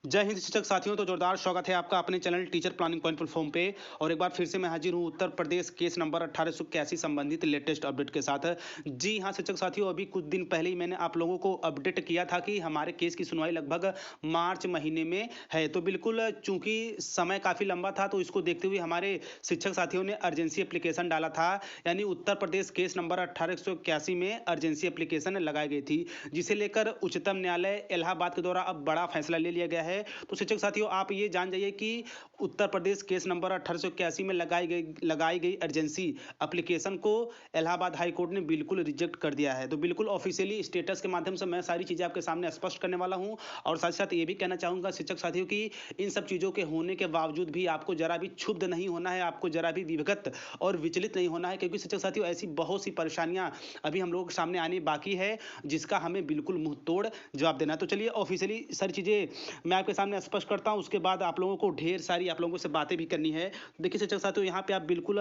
जय हिंद शिक्षक साथियों। तो जोरदार स्वागत है आपका अपने channel teacher planning point platform पे। और एक बार फिर से मैं हाजिर हूँ उत्तर प्रदेश केस नंबर 1881 संबंधित लेटेस्ट अपडेट के साथ। जी हाँ शिक्षक साथियों, अभी कुछ दिन पहले ही मैंने आप लोगों को अपडेट किया था कि हमारे केस की सुनवाई लगभग मार्च महीने में है। तो बिल्कुल चूंकि समय काफ़ी लंबा था, तो इसको देखते हुए हमारे शिक्षक साथियों ने अर्जेंसी एप्लीकेशन डाला था। यानी उत्तर प्रदेश केस नंबर 1881 में अर्जेंसी एप्लीकेशन लगाई गई थी, जिसे लेकर उच्चतम न्यायालय इलाहाबाद के द्वारा अब बड़ा फैसला ले लिया गया है। तो शिक्षक साथियों, आप ये जान जाइए कि उत्तर प्रदेश केस नंबर 1881 में लगाई गई अर्जेंसी एप्लीकेशन को इलाहाबाद हाई कोर्ट ने बिल्कुल रिजेक्ट कर दिया है। तो बिल्कुल ऑफिशियली स्टेटस के माध्यम से मैं सारी चीज़ें आपके सामने स्पष्ट करने वाला हूं। और साथ ही साथ ये भी कहना चाहूँगा शिक्षक साथियों कि इन सब चीज़ों के होने के बावजूद भी आपको जरा भी क्षुब्ध नहीं होना है, आपको जरा भी विभगत और विचलित नहीं होना है, क्योंकि शिक्षक साथियों ऐसी बहुत सी परेशानियां अभी हम लोगों के सामने आने बाकी है, जिसका हमें बिल्कुल मुंह तोड़ जवाब देना है। तो चलिए ऑफिशियली सारी चीज़ें मैं आपके सामने स्पष्ट करता हूं, उसके बाद आप लोगों को ढेर सारी आप लोगों से बातें भी करनी है। देखिए शिक्षक साथियों, यहाँ पे आप बिल्कुल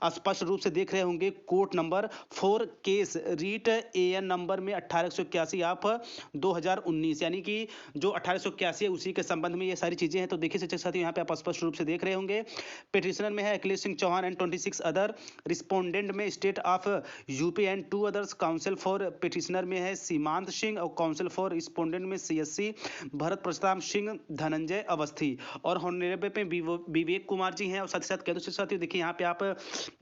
स्पष्ट रूप से देख रहे होंगे court number 4 case writ A N number में 1881 आप 2019, यानी कि जो 1881 है उसी के संबंध में ये सारी चीजें हैं। तो देखिए शिक्षक साथियों, यहाँ पे आप स्पष्ट रूप से देख रहे होंगे पिटिशनर में है Akhilesh Singh Chauhan and 26 other, respondent में state of UP and 2 others, council for petitioner में है सीमांत सिंह और काउंसिल फॉर रिस्पोंडेंट में सीएससी भरत प्रताप सिंह, धनंजय अवस्थी और हॉनरेबल पे विवेक कुमार जी हैं। और साथ ही साथ कह दो साथियों, देखिए यहाँ पे आप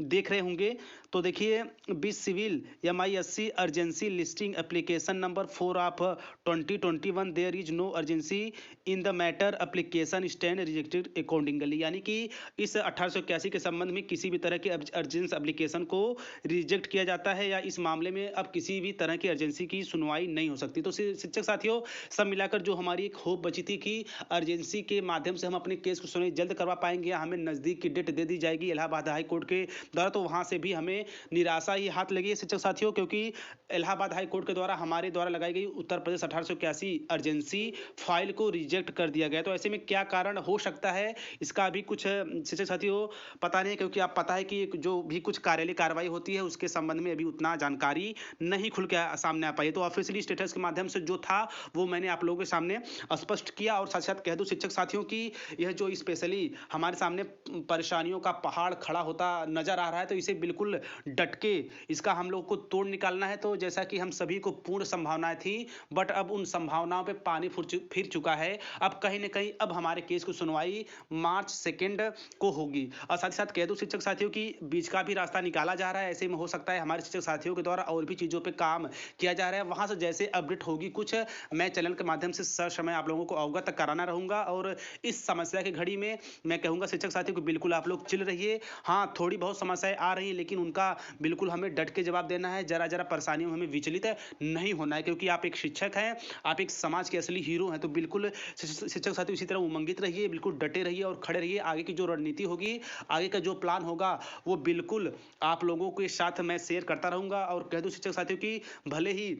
देख रहे होंगे, तो देखिए B civil MISC urgency listing application number 4 of 2021 there is no urgency in the matter application stand rejected accordingly. यानी कि इस 1881 के संबंध में किसी भी तरह के अर्जेंसी एप्लीकेशन को रिजेक्ट किया जाता है, या इस मामले में अब किसी भी तरह की अर्जेंसी की सुनवाई नहीं हो सकती। तो शिक्षक साथियों, सब मिलाकर जो हमारी एक होप बची थी कि अर्जेंसी के माध्यम से हम अपने केस को सुनवाई जल्द करवा पाएंगे, हमें नज़दीक की डेट दे दी जाएगी इलाहाबाद हाई कोर्ट के द्वारा, तो वहां से भी हमें निराशा ही हाथ लगी है शिक्षक साथियों, क्योंकि इलाहाबाद हाई कोर्ट के द्वारा हमारे द्वारा लगाई गई उत्तर प्रदेश 1881 अर्जेंसी फाइल को रिजेक्ट कर दिया गया। तो ऐसे में क्या कारण हो सकता है, इसका अभी कुछ शिक्षक साथियों पता नहीं है, क्योंकि आप पता है कि जो भी कुछ कार्यालय कार्रवाई होती है उसके संबंध में अभी उतना जानकारी नहीं खुल के सामने आ पाई। तो ऑफिशियली स्टेटस के माध्यम से जो था वो मैंने आप लोगों के सामने स्पष्ट किया। और साथ साथ कह दूं शिक्षक साथियों की यह जो स्पेशली हमारे सामने परेशानियों का पहाड़ खड़ा होता नजर आ रहा है, तो इसे बिल्कुल डट के इसका हम लोग को तोड़ निकालना है। तो जैसा कि हम सभी को पूर्ण संभावनाएं थी, बट अब उन संभावनाओं पे पानी फिर चुका है। अब कहीं ना कहीं अब हमारे केस की सुनवाई मार्च 2 को होगी। और साथ ही साथ कह दूं शिक्षक साथियों की बीच का भी रास्ता निकाला जा रहा है। ऐसे में हो सकता है हमारे शिक्षक साथियों के द्वारा और भी चीजों पर काम किया जा रहा है, वहां से जैसे अपडेट होगी कुछ मैं चैनल के माध्यम से समय आप लोगों को अवगत कराना रहूंगा। और इस समस्या की घड़ी में मैं कहूंगा शिक्षक साथियों को बिल्कुल आप लोग चिल रहिए। हाँ, थोड़ी बहुत समस्याएं आ रही हैं, लेकिन उनका बिल्कुल हमें डट के जवाब देना है। जरा जरा परेशानियों में हमें विचलित नहीं होना है, क्योंकि आप एक शिक्षक हैं, आप एक समाज के असली हीरो हैं। तो बिल्कुल शिक्षक साथियों इसी तरह उमंगित रहिए, बिल्कुल डटे रहिए और खड़े रहिए। आगे की जो रणनीति होगी, आगे का जो प्लान होगा, वो बिल्कुल आप लोगों के साथ मैं शेयर करता रहूंगा। और कह दूं शिक्षक साथियों की भले ही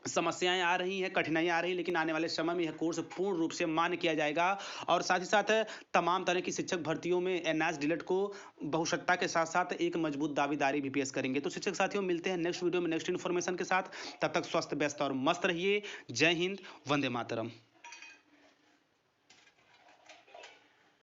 समस्याएं आ रही हैं, कठिनाइयां आ रही हैं, लेकिन आने वाले समय में यह कोर्स पूर्ण रूप से मान्य किया जाएगा। और साथ ही साथ तमाम तरह की शिक्षक भर्तियों में एनएस डिलेट को बहुसत्ता के साथ साथ एक मजबूत दावेदारी भी पेश करेंगे। तो शिक्षक साथियों, मिलते हैं नेक्स्ट वीडियो में नेक्स्ट इन्फॉर्मेशन के साथ। तब तक स्वस्थ, व्यस्त और मस्त रहिए। जय हिंद, वंदे मातरम।